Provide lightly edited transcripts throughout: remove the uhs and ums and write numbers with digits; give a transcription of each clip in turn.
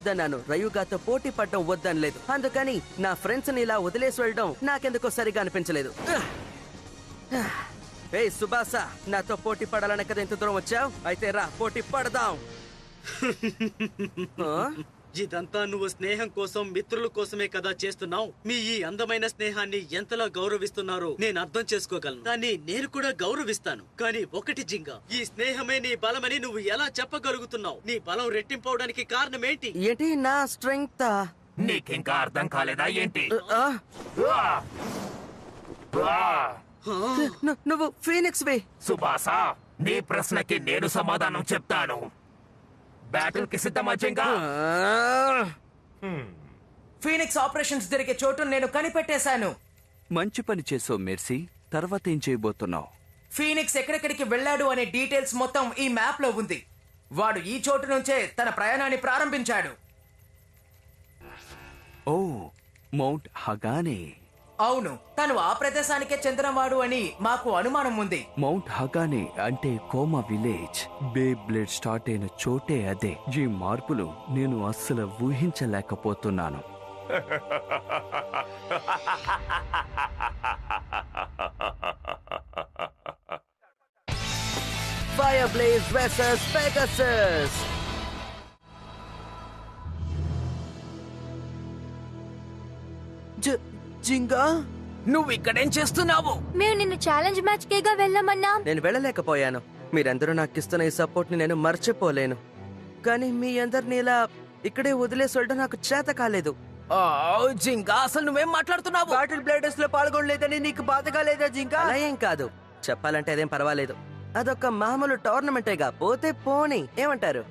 వద్దన్నాను. రయుగాతో పోటీ పడడం వద్దనలేదు. అందుకని నా ఫ్రెండ్స్ ని ఇలా వదిలేసి వెళ్ళడం నాకెందుకో సరిగా అనిపించలేదు. ఏ సుబాసా, నాతో పోటీ పడాలనే కదా ఇంత దూరం వచ్చావు? అయితే రా, పోటీ పడదాం. ఇదంతా నువ్వు స్నేహం కోసం, మిత్రుల కోసమే కదా చేస్తున్నావు. మీ ఈ అందమైన స్నేహాన్ని ఎంతలా గౌరవిస్తున్నారో నేను అర్థం చేసుకోగలను. కానీ నేను కూడా గౌరవిస్తాను. కానీ ఒకటి జింగా, ఈ స్నేహమే నీ బలమని నువ్వు ఎలా చెప్పగలుగుతున్నావు? నీ బలం రెట్టింపవడానికి కారణం ఏంటి? ఏంటి నా స్ట్రెంగ్త్? నీకింకా అర్థం కాలేదా ఏంటి? నువ్వు ఫీనిక్స్ వే. సుబాసా, నీ ప్రశ్నకి నేను సమాధానం చెప్తాను. బ్యాటిల్ కి సిద్ధమా జింగా? ఫీనిక్స్ ఆపరేషన్స్ జరిగే చోటు నేను కనిపెట్టేశాను. మంచి పని చేసావు మెర్సీ. తర్వాత ఏం చేయబోతున్నావు? ఫీనిక్స్ ఎక్కడెక్కడికి వెళ్ళాడు అనే డీటెయిల్స్ మొత్తం ఈ మ్యాప్ లో ఉంది. వాడు ఈ చోటు నుంచే తన ప్రయాణాన్ని ప్రారంభించాడు. ఓ, మౌంట్ హగానే. అవును, తను ఆ ప్రదేశానికే చెందినవాడు అని మాకు అనుమానం ఉంది. మౌంట్ హగానే అంటే Koma village. Beyblade start అయిన చోటే అదే. ఈ మార్పులు నేను అస్సలు ఊహించలేకపోతున్నాను. Fire blaze versus Pegasus. Gingka, నువ్వు ఇక్కడేం చేస్తున్నావు? మేము నిన్ను ఛాలెంజ్ మ్యాచ్ కేగా వెళ్ళమన్నా. నేను వెళ్ళలేకపోయాను. మీరందరూ నాకు ఇస్తున్న ఈ సపోర్ట్ ని నేను మర్చిపోలేను. కానీ మీ అందరిని ఇలా ఇక్కడే వదిలేసి వెళ్ళడం నాకు చేత కాలేదు. జింగా, అసలు నువ్వేం మాట్లాడుతున్నావు? బాటిల్ బ్లేడర్స్ లో పాల్గొనలేదని నీకు బాధగా లేదా జింగా? అలా ఏం కాదు. చెప్పాలంటే అదేం పర్వాలేదు. అదొక మామూలు టోర్నమెంటేగా. పోతే పోనీ, ఏమంటారు?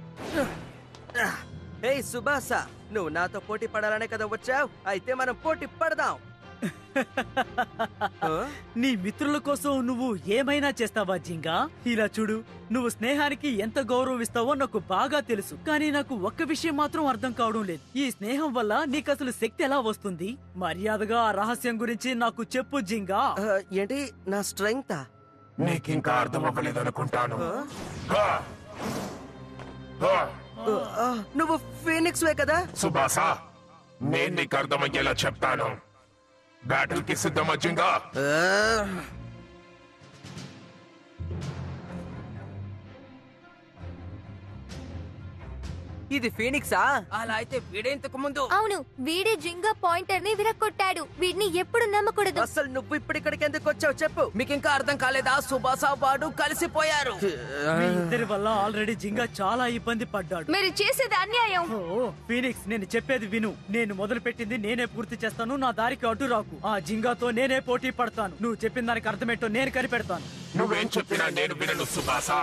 ఏయ్ సుబాసా, నువ్వు నాతో పోటీ పడాలనే కదా వచ్చావు? అయితే మనం పోటీ పడదాం. నీ మిత్రుల కోసం నువ్వు ఏమైనా చేస్తావా జింగా? ఇలా చూడు, నువ్వు స్నేహానికి ఎంత గౌరవం ఇస్తావో నాకు బాగా తెలుసు. కానీ నాకు ఒక్క విషయం మాత్రం అర్థం కావడం లేదు. ఈ స్నేహం వల్ల నీకు అసలు శక్తి ఎలా వస్తుంది? మర్యాదగా ఆ రహస్యం గురించి నాకు చెప్పు జింగా. ఏంటి నా స్ట్రెంగ్తా? నీకింకా అర్థం అవ్వలేదనుకుంటాను. నువ్వు ఫీనిక్స్ వే కదా? సుబాసా, నేను నీకు అర్థమయ్యేలా చెప్తాను. బ్యాటిల్ కి సిద్ధమా జింగా? ఇది ఫీనిక్సా? అలా అయితే వీడేంతకు ముందు. అవును, వీడే జింగా పాయింటర్ ని విరక్కొట్టాడు. వీడిని ఎప్పుడు నమ్మకూడదు. అసలు నువ్వు ఇప్పుడు ఇక్కడికి ఎందుకు వచ్చావు చెప్పు. మీకు ఇంకా అర్థం కాలేదా? సుబాసా వాడు కలిసిపోయారు. మీ ఇద్దరి వల్ల ఆల్రెడీ జింగా చాలా ఇబ్బంది పడ్డాడు. మీరు చేసేది అన్యాయం. ఓ ఫీనిక్స్, నేను చెప్పేది విను. నేను మొదలు పెట్టింది నేనే పూర్తి చేస్తాను. నా దారికి అడ్డు రాకు. ఆ జింగాతో నేనే పోటీ పడతాను. నువ్వు చెప్పిన దానికి అర్థమేంటో నేను కనిపెడతాను. నువ్వేం చెప్పినా నేను వినను సుబాసా.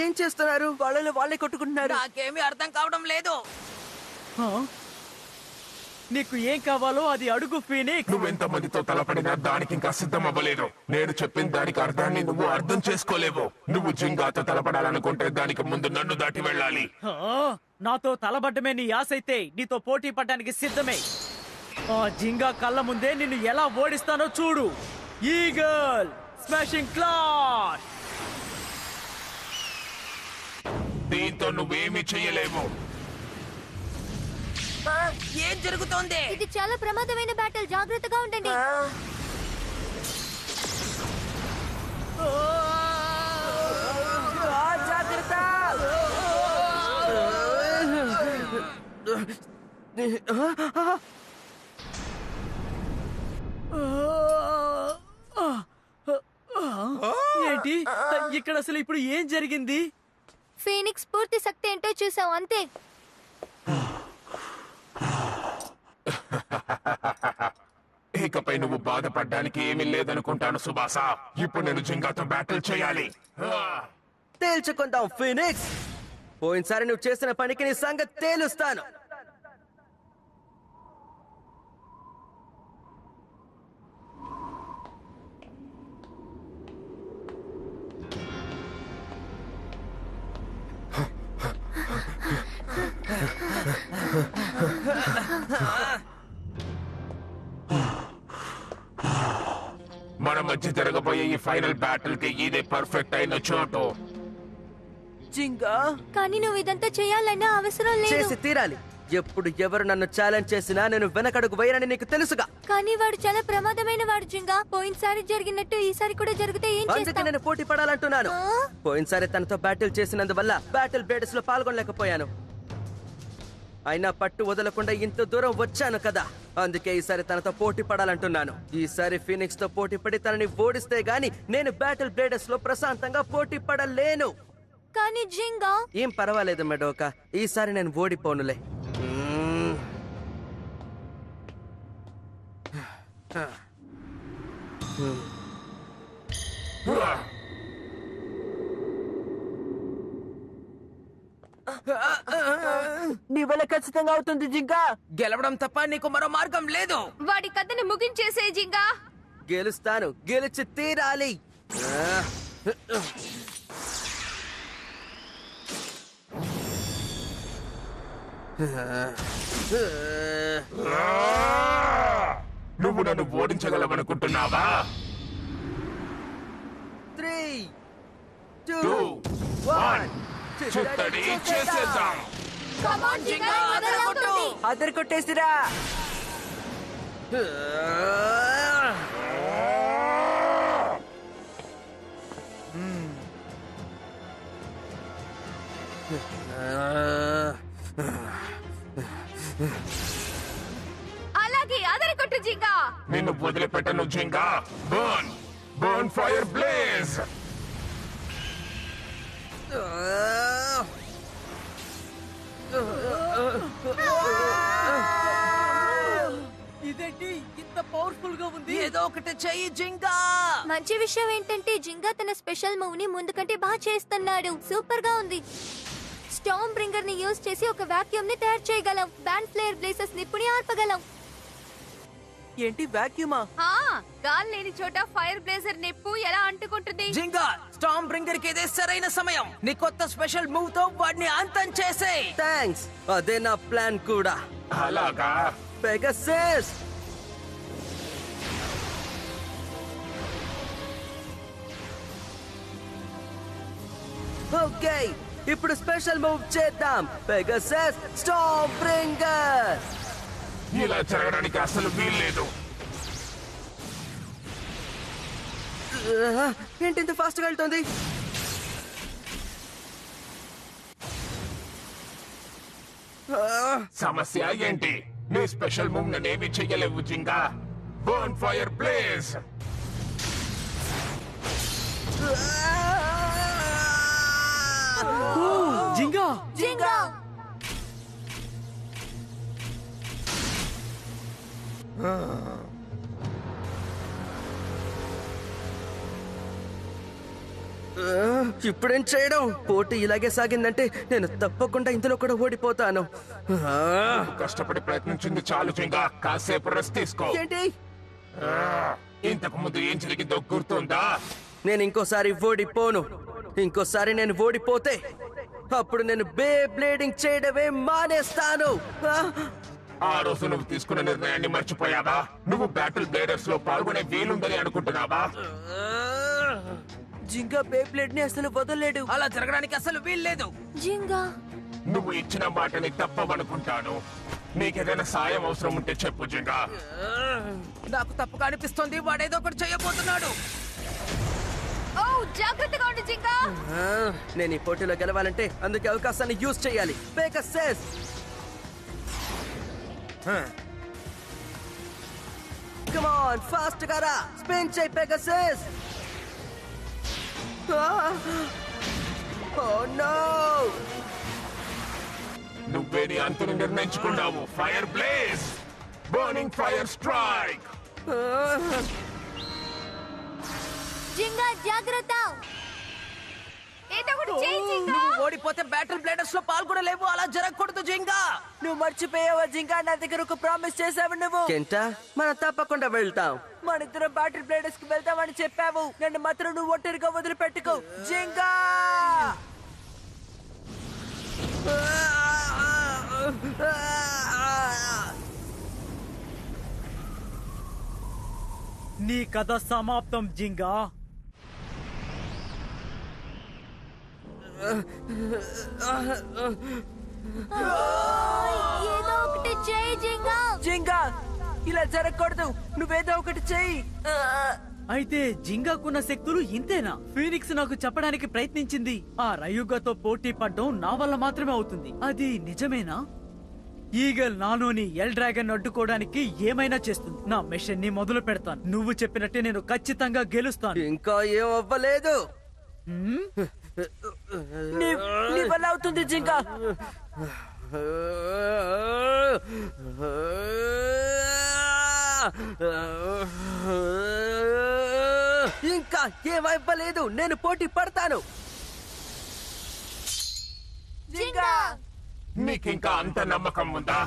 ఏం చేస్తున్నారు? వాళ్ళని వాళ్ళే కొట్టుకుంటున్నారు. నాకేమీ అర్థం కావడం లేదు. ఆ? నీకు ఏం కావాలో అది అడుగు ఫీనిక్స్. నువ్వెంత మందితో తలపడినా దానికి ఇంకా సిద్ధం అవ్వలేదు. నేను చెప్పిన దానికి అర్థాన్ని నువ్వు అర్థం చేసుకోలేవు. నువ్వు జింగాతో తలపడాలనుకుంటే దానికి ముందు నన్ను దాటి వెళ్ళాలి. ఆ, నాతో తలబడ్డమే నీ ఆశ అయితే నీతో పోటీ పడడానికి సిద్ధమే. ఆ జింగా కళ్ళ ముందే నిన్ను ఎలా ఓడిస్తానో చూడు. Eagle smashing clot. దీంతో నువ్వేమీ చెయ్యలేవు. ఏం జరుగుతోంది? ఇది చాలా ప్రమాదమైన బ్యాటిల్. జాగ్రత్తగా ఉండండి. జాగ్రత్త. ఏంటి ఇక్కడ అసలు ఇప్పుడు ఏం జరిగింది? ఫీనిక్స్ పూర్తి శక్తి ఏంటో చూసావు అంతే. ఇకపై నువ్వు బాధపడ్డానికి ఏమీ లేదనుకుంటాను సుబాసా. ఇప్పుడు నేను జింగాతో బ్యాటిల్ చేయాలి. తేల్చుకుందాం ఫీనిక్స్. పోయినసారి నువ్వు చేసిన పనికి నీ సంగతి తేలుస్తాను. మన మధ్య జరగబోయే ఈ ఫైనల్ బ్యాటిల్ కి ఇదే పర్ఫెక్ట్ అయిన చోటు. జింగా కానీ నువ్వు ఇదంతా చేయాలన్న అవసరం లేదు. చేసి తీరాలి. ఎప్పుడు ఎవరు నన్ను ఛాలెంజ్ చేసినా నేను వెనకడుగు వేయనని నీకు తెలుసుగా. కానీ వాడు చాలా ప్రమాదమైన వాడు జింగా. పోయినసారి జరిగినట్టు ఈసారి కూడా జరిగితే ఏం అందుకే చేస్తావు? నేను పోటీ పడాలంటున్నాను. ఆ? పోయినసారి తనతో బ్యాటిల్ చేసినందువల్ల బ్యాటిల్ బ్లేడర్స్ లో పాల్గొనలేకపోయాను. అయినా పట్టు వదలకుండా ఇంత దూరం వచ్చాను కదా, అందుకే ఈసారి తనతో పోటీ పడాలంటున్నాను. ఈసారి ఫీనిక్స్ తో పోటీ పడి తనని ఓడిస్తే గాని నేను బ్యాటిల్ బ్లేడర్స్ లో ప్రశాంతంగా పోటీ పడలేను. కానీ జింగా ఏం పర్వాలేదు మెడోకా, ఈసారి నేను ఓడిపోనులే. నీ వల్ల ఖచ్చితంగా అవుతుంది జింకా. గెలవడం తప్ప నీకు మరో మార్గం లేదు. వాడి కథని ముగించేసే జింగా. గెలుస్తాను, గెలిచి తీరాలి. నువ్వు నన్ను ఓడించగలవనుకుంటున్నావా? 3, 2, 2, 1 చిత్తడి చేసేద్దాం. అదరు కొట్టేసిరా. అలాగే అదరకొట్టు జింగా. నిన్ను వదిలిపెట్టను Gingka. Burn burn fire blaze. ఇదేంటి ఇంత పవర్ఫుల్ గా ఉంది? ఏదో ఒకటి చెయ్యి జింగా. మంచి విషయం ఏంటంటే జింగా తన స్పెషల్ మూవ్ ని ముందు కంటే బాగా చేస్తున్నాడు. సూపర్ గా ఉంది. స్టార్మ్ బ్రింగర్ ని యూజ్ చేసి ఒక వాక్యూమ్ ని తయారు చేయగలం. బ్యాండ్ ఫ్లేయర్ బ్లేసెస్ నిప్పుని ఆర్పగలం. ఏంటి వాక్యూమా? గాలి లేని చోట ఫైర్ బ్లేజర్ నిప్పు ఎలా అంటుకుంటుంది? జింగా, స్టార్మ్ బ్రింగర్ కి ఇదే సరైన సమయం. నీ కొత్త స్పెషల్ మూవ్ తో వాడిని అంతం చేసే. థ్యాంక్స్, అదే నా ప్లాన్ కూడా. అలాగా? పెగసస్ ఓకే, ఇప్పుడు స్పెషల్ మూవ్ చేద్దాం. Pegasus storm bringer. ఇలా జరగడానికి అసలు వీల్లేదు. ఏంటి ఇంత ఫాస్ట్ గా వెళ్తుంది? సమస్య ఏంటి? నీ స్పెషల్ మూవ్ నేనేమి చెయ్యలేవు Gingka. Burn fire blaze. Gingka Gingka ఇప్పుడేం చేయడం? పోటీ ఇలాగే సాగిందంటే నేను తప్పకుండా ఇందులో కూడా ఓడిపోతాను. కష్టపడి ప్రయత్నించింది చాలు జింగా. కాసేపు రెస్ట్ తీసుకో. ఏంటి? ఇంతకు ముందు ఏం జరిగిందో గుర్తుందా? నేను ఇంకోసారి ఓడిపోను. ఇంకోసారి నేను ఓడిపోతే అప్పుడు నేను బే బ్లేడింగ్ చేయడమే మానేస్తాను. ఆ రోజు నువ్వు తీసుకున్న నిర్ణయాన్ని మర్చిపోయావా? నువ్వు బ్యాటిల్ బ్లేడర్స్ లో పాల్గొనే వీలుందని అనుకుంటున్నావా? జింగా బే బ్లేడ్ ని అసలు వదలలేడు. అలా జరగడానికి అసలు వీల్లేదు. జింగా నువ్వు ఇచ్చిన మాటని తప్పవనుకుంటాను. నీకేదైనా సాయం అవసరం ఉంటే చెప్పు జింగా. నాకు తప్పుగా అనిపిస్తోంది. వాడేదో ఒకటి చేయబోతున్నాడు. ఓ జాగ్రత్తగా ఉండు జింగా. నేను ఈ పోటీలో గెలవాలంటే అందుకే అవకాశాన్ని యూజ్ చేయాలి. పెగసస్ కమ్ ఆన్, ఫాస్ట్ గా రా. స్పిన్ చేయి పెగసస్. ఓ నో, నువ్వే నీ అంతుని నిర్ణయించుకున్నావు. Fire blaze, burning fire strike. Gingka జాగ్రత్త. ఏదో ఒకటి చేయి జింగా. నువ్వు ఓడిపోతే బ్యాటిల్ బ్లేడర్స్ లో పాల్గొనలేవు. అలా జరగకూడదు జింగా. నువ్వు మర్చిపోయావా జింగా? నా దగ్గర ఒక ప్రామిస్ చేసావు నువ్వు. కెంటా, మనం తప్పకుండా వెళ్తాం. మన ఇద్దరం బ్యాటిల్ బ్లేడర్స్ కి వెళ్తామని చెప్పావు. నన్ను మాత్రం నువ్వు ఒంటరిగా వదిలిపెట్టుకో జింగా. నీ కథ సమాప్తం జింగా. ఏదో ఒకటి చేయి జింగా. జింగా ఇలా జరగకూడదు, నువ్వేదో ఒకటి చెయ్యి. అయితే జింగాకున్న శక్తులు ఇంతేనా? ఫీనిక్స్ నాకు చెప్పడానికి ప్రయత్నించింది ఆ రయుగతో పోటీ పడ్డం నా వల్ల మాత్రమే అవుతుంది. అది నిజమేనా? ఈగల్ నానోని ఎల్ డ్రాగన్ అడ్డుకోవడానికి ఏమైనా చేస్తుంది. నా మిషన్ ని మొదలు పెడతాను. నువ్వు చెప్పినట్టే నేను ఖచ్చితంగా గెలుస్తాను. ఇంకా ఏం అవ్వలేదు. నీ వల్ల అవుతుంది జింగా. ఇంకా ఏమవ్వలేదు. నేను పోటీ పడతాను. జింగా నీకింకా అంత నమ్మకం ఉందా?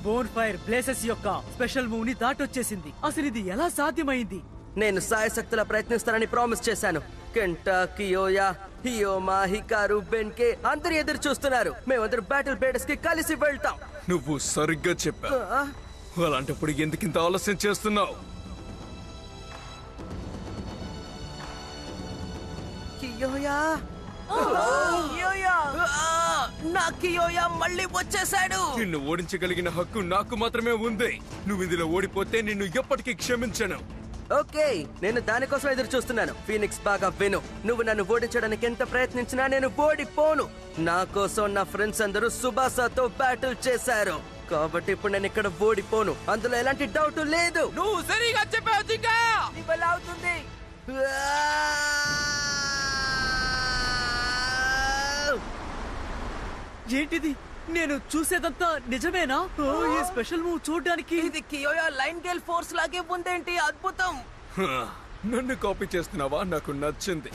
బోన్ ఫైర్ బ్లేసెస్ యొక్క స్పెషల్ మూవ్ ని దాటొచ్చేసింది. అసలు ఇది ఎలా సాధ్యమైంది? నేను సాయశక్తులా ప్రయత్నిస్తానని ప్రామిస్ చేశాను. కెంటా, కియోయా, హియోమా, హికారు, బెన్కే అందరూ ఎదురు చూస్తున్నారు. మేమందరం బ్యాటిల్ బ్లేడర్స్ కి కలిసి వెళ్తాం. నువ్వు సరిగ్గా చెప్పావు. అలాంటప్పుడు ఎందుకింత ఆలస్యం చేస్తున్నావు? కియోయా, నా కియోయా మళ్ళీ వచ్చేసాడు. నిన్ను ఓడించగలిగిన హక్కు నాకు మాత్రమే ఉంది. నువ్వు ఇందులో ఓడిపోతే నిన్ను ఎప్పటికీ క్షమించను. ఓకే, నేను దానికోసం ఎదురు చూస్తున్నాను. ఫీనిక్స్ బాగా విను. నువ్వు నన్ను ఓడించడానికి ఎంత ప్రయత్నించినా నేను ఓడిపోను. నా కోసం నా ఫ్రెండ్స్ అందరూ సుబాసాతో బ్యాటిల్ చేశారు. కాబట్టి ఇప్పుడు నేను ఇక్కడ ఓడిపోను. అందులో ఎలాంటి డౌట్ లేదు. నువ్వు సరిగా చెప్పావు జింగా. నీ వల్ల అవుతుంది. ఏంటిది? నేను చూసేదంతా నిజమేనా? ఓ, ఈ స్పెషల్ మూవ్ చూడడానికి ఇది కియోయా లైన్ గేల్ ఫోర్స్ లాగే ఉందేంటి? అద్భుతం. హ, నన్ను కాపీ చేస్తున్నావా? నాకు నచ్చింది.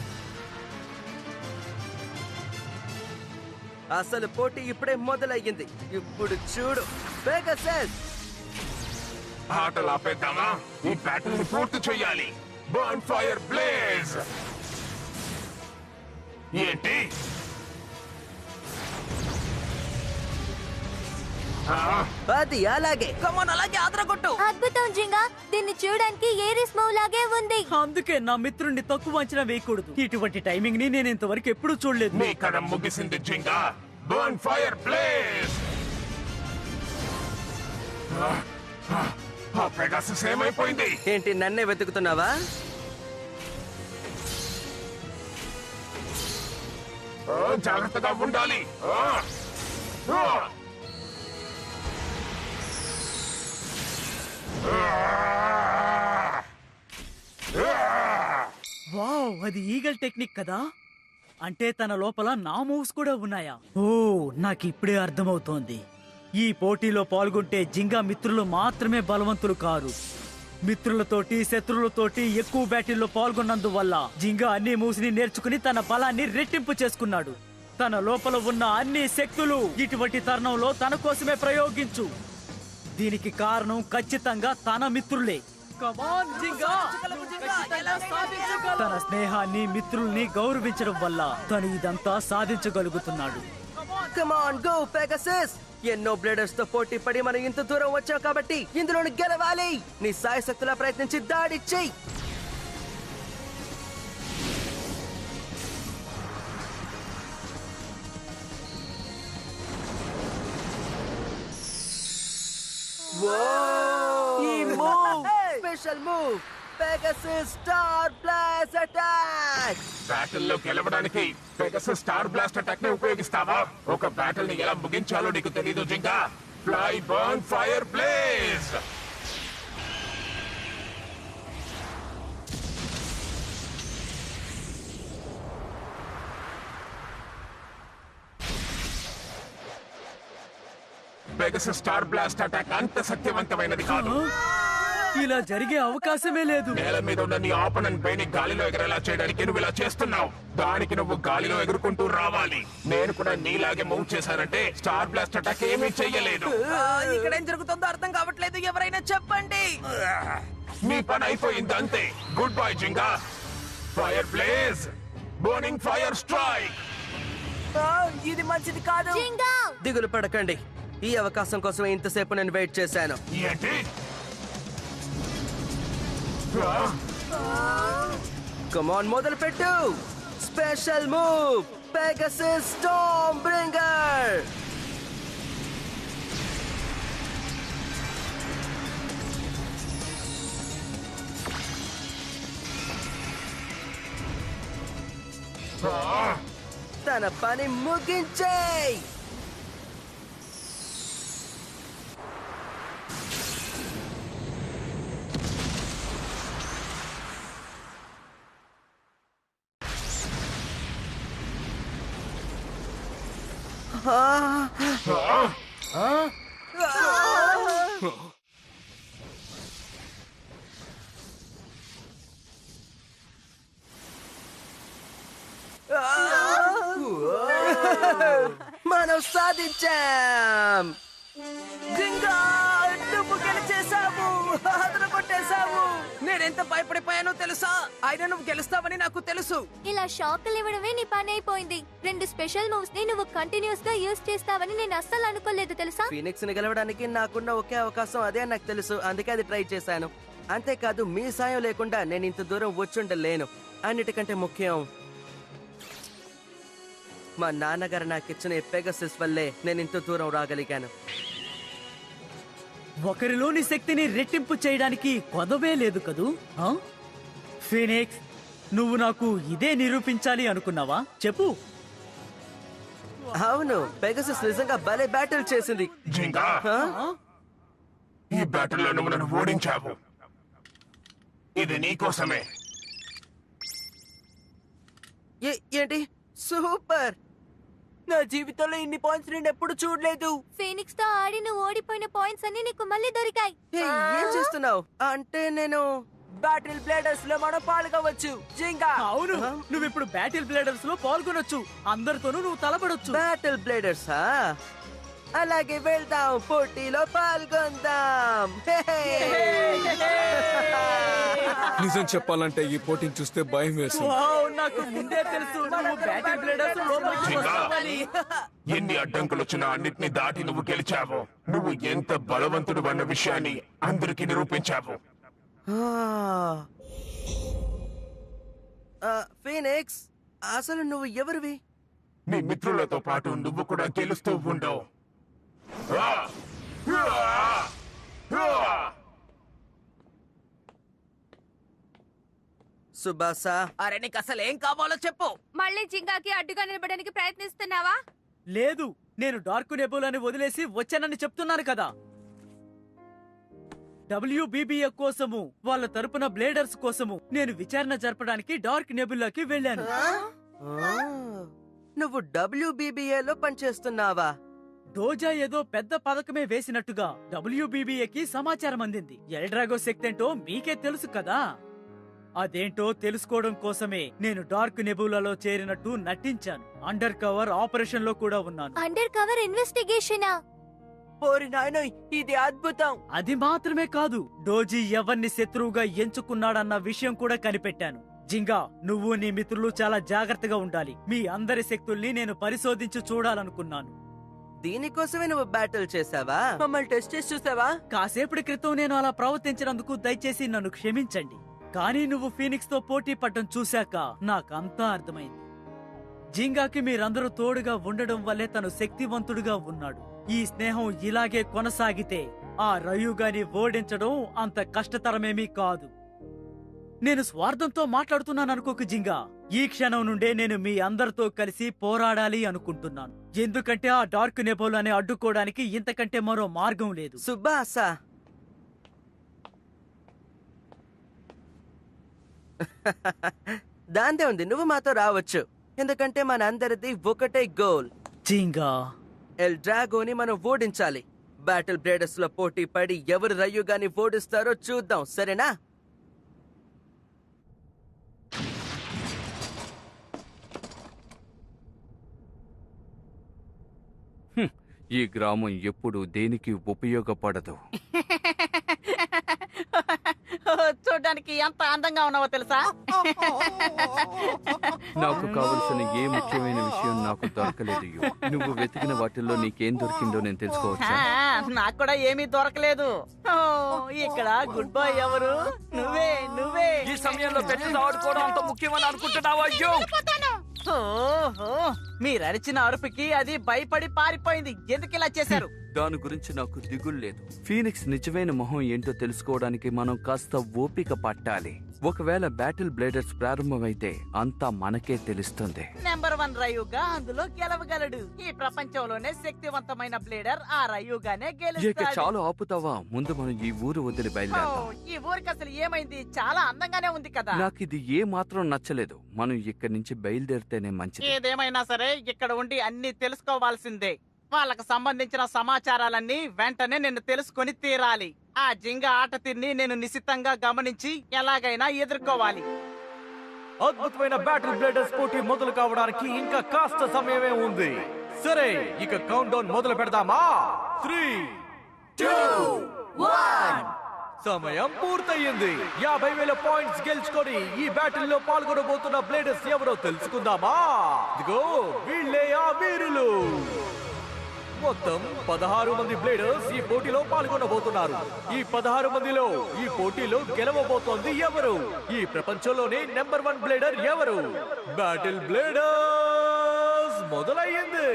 అసలు పోటీ ఇప్పుడే మొదలయ్యింది. ఇప్పుడు చూడు పెగాసస్. ఆటలు ఆపేద్దామా? ఈ బ్యాటిల్ ని పూర్తి చెయ్యాలి. Burn fire blaze. ఏంటి? అది అలాగే. కమాన్, అలాగే ఆదరగొట్టు. అద్భుతం జింగా. దీన్ని చూడడానికి ఏరిస్ మూవ్ లాగే ఉంది. అందుకే నా మిత్రుణ్ణి తక్కువ అంచనా వేయకూడదు. ఇటువంటి టైమింగ్ ని నేను ఇంతవరకు ఎప్పుడూ చూడలేదు. నీ కథ ముగిసింది జింగా. Burn fire blaze. ఆ పెగాసస్ ఏమైపోయింది? ఏంటి, నన్నే వెతుకుతున్నావా? జాగ్రత్తగా ఉండాలి. వావ్, అది ఈగల్ టెక్నిక్ కదా? అంటే తన లోపల నా మూవ్స్ కూడా ఉన్నాయా? ఓ, నాకు ఇప్పుడే అర్థమవుతోంది. ఈ పోటీలో పాల్గొంటే జింగా మిత్రులు మాత్రమే బలవంతులు కారు. మిత్రులతోటి శత్రువులతోటి ఎక్కువ బ్యాటిల్లో పాల్గొన్నందువల్ల జింగా అన్ని మూవ్స్ ని నేర్చుకుని తన బలాన్ని రెట్టింపు చేసుకున్నాడు. తన లోపల ఉన్న అన్ని శక్తులు ఇటువంటి తరుణంలో తన కోసమే ప్రయోగించు. దీనికి కారణం ఖచ్చితంగా తన మిత్రులే. కమాన్ జింగా! తన స్నేహాన్ని, మిత్రుల్ని గౌరవించడం వల్ల తను ఇదంతా సాధించగలుగుతున్నాడు. Come on, go Pegasus. ఎన్నో బ్లేడర్స్ తో పోటీ పడి మనం ఇంత దూరం వచ్చాం కాబట్టి ఇందులో గెలవాలి. నీ సాయశక్తులా ప్రయత్నించి దాడి చెయ్యి. ఈ move special move Pegasus star blast attack. Battle లో గెలవడానికి పెగాసస్ స్టార్ బ్లాస్ట్ అటాక్ ని ఉపయోగిస్తావా? ఒక బ్యాటిల్ ని ఎలా ముగించాలో నీకు తెలీదు Gingka. Fly, burn fire blaze. Pegasus star blast attack అంత శక్తివంతమైనది కాదు. ఇలా జరిగే అవకాశమే లేదు. నేల మీద ఉన్న నీ ఆపనెంట్ పైని గాలిలో ఎగరేలా చేయడానికి నువ్వు ఇలా చేస్తున్నావు. దానికి నువ్వు గాలిలో ఎగురుకుంటూ రావాలి. నేను కూడా నీలాగే మూవ్ చేశానంటే స్టార్ బ్లాస్ట్ అటాక్ ఏమీ చెయ్యలేదు. ఇక్కడ ఏం జరుగుతుందో అర్థం కావట్లేదు. ఎవరైనా చెప్పండి. నీ పని అయిపోయింది అంతే. Goodbye Gingka. Fire blaze, burning fire strike. ఇది మంచిది కాదు. జింగా దిగులు పడకండి. ఈ అవకాశం కోసం ఇంతసేపు నేను వెయిట్ చేశాను. ఏంటి? కమ్ ఆన్, మొదలు పెట్టు. Special move Pegasus storm bringer. తన పని ముగించేయ్. మనం సాధించాం. జింగా నువ్వు గెలిచేశావు, అదను కొట్టేశావు. నేనెంత భయపడిపోయానో తెలుసా? అయినా నువ్వు గెలుస్తావని నాకు తెలుసు. ఇలా షాకులు ఇవ్వడమే నీ పని అయిపోయింది. 2 స్పెషల్ మూవ్స్ ని నువ్వు కంటిన్యూస్ గా యూజ్ చేస్తావని నేను అస్సలు అనుకోలేదు తెలుసా. ఫీనిక్స్ ని గెలవడానికి నాకున్న ఒకే అవకాశం అదే నాకు తెలుసు, అందుకే అది ట్రై చేశాను. అంతేకాదు మీ సాయం లేకుండా నేను ఇంత దూరం వచ్చుండలేను. అన్నిటికంటే ముఖ్యం మా నాన్నగారు నాకు ఇచ్చిన పెగసస్ వల్లే నేను ఇంత దూరం రాగలిగాను. ఒకరిలోని శక్తిని రెట్టింపు చేయడానికి కొదవే లేదు కదూ. ఫీనిక్స్, నువ్వు నాకు ఇదే నిరూపించాలి అనుకున్నావా? చెప్పు. అవును, పెగసస్ నిజంగా భలే బ్యాటిల్ చేసింది. జింగా, ఈ బ్యాటిల్లో నువ్వు నన్ను ఓడించావు. ఇది నీకోసమే. ఏంటి? సూపర్. నా జీవితంలో ఇన్ని పాయింట్స్ నేను ఎప్పుడు చూడలేదు. ఫీనిక్స్ తో ఆడి నువ్వు ఓడిపోయిన పాయింట్స్ అన్ని నీకు మళ్ళీ దొరికాయి. ఏం చేస్తున్నావు? అంటే నేను బ్యాటిల్ బ్లేడర్స్ లో మనం పాల్గొవచ్చు. జింగా, అవును, నువ్వు ఇప్పుడు బ్యాటిల్ బ్లేడర్స్ లో పాల్గొనొచ్చు. అందరితోనూ నువ్వు తలపడొచ్చు. బ్యాటిల్ బ్లేడర్సా? అలాగే వెళ్దాం, పోటీలో పాల్గొందాం. నిజం చెప్పాలంటే ఈ పోటీని చూస్తే భయం వేసింది. వావ్, నాకు ముందే తెలుసు నువ్వు బ్యాటిల్ బ్లేడర్స్ లోపలికి జింగా, వస్తావని. ఎన్ని అడ్డంకులు వచ్చినా అన్నిటిని దాటి నువ్వు గెలిచావు. నువ్వు ఎంత బలవంతుడు అన్న విషయాన్ని అందరికీ నిరూపించావు. ఫీనిక్స్, అసలు నువ్వు ఎవరివి? నీ మిత్రులతో పాటు నువ్వు కూడా గెలుస్తూ ఉండవు. సుబాసా, అరే నీకు అసలు ఏం కావాలో చెప్పు. మళ్ళీ జింగాకి అడ్డుగా నిలబడడానికి ప్రయత్నిస్తున్నావా? లేదు, నేను డార్క్ నెబులాని వదిలేసి వచ్చానని చెప్తున్నాను కదా. WBBA కోసము, వాళ్ళ తరపున బ్లేడర్స్ కోసము నేను విచారణ జరపడానికి డార్క్ నెబులాకి వెళ్ళాను. నువ్వు WBBAలో పనిచేస్తున్నావా? డోజా ఏదో పెద్ద పథకమే వేసినట్టుగా WBBAకి సమాచారం అందింది. ఎల్డ్రాగో శక్తి ఏంటో మీకే తెలుసు కదా. అదేంటో తెలుసుకోవడం కోసమే నేను డార్క్ నెబులాలో చేరినట్టు నటించాను. అండర్ కవర్ ఆపరేషన్ లో కూడా ఉన్నాను. అండర్ కవర్ ఇన్వెస్టిగేషనా? ఓరి నాయనోయ్, ఇది అద్భుతం. అది మాత్రమే కాదు, డోజీ ఎవరిని శత్రువుగా ఎంచుకున్నాడన్న విషయం కూడా కనిపెట్టాను. జింగా, నువ్వు నీ మిత్రులు చాలా జాగ్రత్తగా ఉండాలి. మీ అందరి శక్తుల్ని నేను పరిశోధించి చూడాలనుకున్నాను. దీనికోసమే నువ్వు బ్యాటిల్ చేసావా? మమ్మల్ని టెస్ట్ చేసి చూసావా? కాసేపటి క్రితం నేను అలా ప్రవర్తించినందుకు దయచేసి నన్ను క్షమించండి. కానీ నువ్వు ఫీనిక్స్ తో పోటీ పడటం చూశాక నాకంతా అర్థమైంది. జింగాకి మీరందరూ తోడుగా ఉండడం వల్లే తను శక్తివంతుడుగా ఉన్నాడు. ఈ స్నేహం ఇలాగే కొనసాగితే ఆ రయుగాని ఓడించడం అంత కష్టతరమేమీ కాదు. నేను స్వార్థంతో మాట్లాడుతున్నాను అనుకోకు జింగా. ఈ క్షణం నుండే నేను మీ అందరితో కలిసి పోరాడాలి అనుకుంటున్నాను. ఎందుకంటే ఆ డార్క్ నెబులాని అడ్డుకోవడానికి ఇంతకంటే మరో మార్గం లేదు. సుబాసా, దాందే ఉంది, నువ్వు మాతో రావచ్చు. ఎందుకంటే మనందరిది ఒకటే గోల్. జింగా, ఎల్ డ్రాగోని మనం ఓడించాలి. బ్యాటిల్ బ్లేడర్స్ లో పోటీ పడి ఎవరు రయ్యుగాని ఓడిస్తారో చూద్దాం, సరేనా? ఈ గ్రామం ఎప్పుడు దేనికి ఉపయోగపడదు. చూడ్డానికి ఎంత అందంగా ఉన్నావో తెలుసా? నాకు కావలసిన ఏ ముఖ్యమైన విషయం నాకు దొరకలేదు. నువ్వు వెతికిన వాటిల్లో నీకేం దొరికిందో నేను తెలుసుకోవచ్చా? నాకు కూడా ఏమీ దొరకలేదు. ఇక్కడ గుడ్ బాయ్ ఎవరు? నువ్వే. ఈ సమయంలో పెట్టి ఆడుకోవడం అంత ముఖ్యమని అనుకుంటున్నావా? ఓహో మీరు అరిచిన అరుపుకి అది భయపడి పారిపోయింది. ఎందుకు ఇలా చేశారు? దాని గురించి నాకు దిగులు లేదు. ఫీనిక్స్ నిజమైన మొహం ఏంటో తెలుసుకోవడానికి మనం కాస్త ఓపిక పట్టాలి. ఒకవేళ బ్యాటిల్ బ్లేడర్స్ ప్రారంభమైతే అంతా మనకే తెలుస్తుంది. నెంబర్ 1 రయుగా అందులో గెలవగలడు. ఈ ప్రపంచంలోనే శక్తివంతమైన బ్లేడర్ ఆ రయుగానే ఇక గెలుస్తాడు. చాలు ఆపుతావా? ముందు మనం ఈ ఊరు వదిలి బయలుదేరదాం. ఈ ఊరికి అసలు ఏమైంది? చాలా అందంగానే ఉంది కదా. నాకు ఇది ఏ మాత్రం నచ్చలేదు. మనం ఇక్కడి నుంచి బయలుదేరితేనే మంచిది. ఏదేమైనా సరే ఇక్కడ ఉండి అన్ని తెలుసుకోవాల్సిందే. వాళ్ళకు సంబంధించిన సమాచారాలన్నీ వెంటనే నేను తెలుసుకొని తీరాలి. ఆ జింగ ఆట తీరుని నేను నిశితంగా గమనించి ఎలాగైనా ఎదుర్కోవాలి. అద్భుతమైన బ్యాటిల్ బ్లేడర్స్ పోటీ మొదలు కావడానికి ఇంకా కాస్త సమయమే ఉంది. సరే, ఇక కౌంట్ డౌన్ మొదలు పెడదామా? 3, 2, 1 సమయం పూర్తయింది. 50,000 పాయింట్స్ గెలుచుకొని ఈ బ్యాటిల్ లో పాల్గొనబోతున్న బ్లేడర్స్ ఎవరో తెలుసుకుందామా? ఇదిగో వీళ్ళే ఆ వీరులు. మొత్తం 16 మంది బ్లేడర్స్ ఈ పోటీలో పాల్గొనబోతున్నారు. ఈ 16 మందిలో ఈ పోటీలో గెలవబోతోంది ఎవరు? ఈ ప్రపంచంలోనే నెంబర్ 1 బ్లేడర్ ఎవరు? బ్యాటిల్ బ్లేడర్స్ మొదలయ్యింది.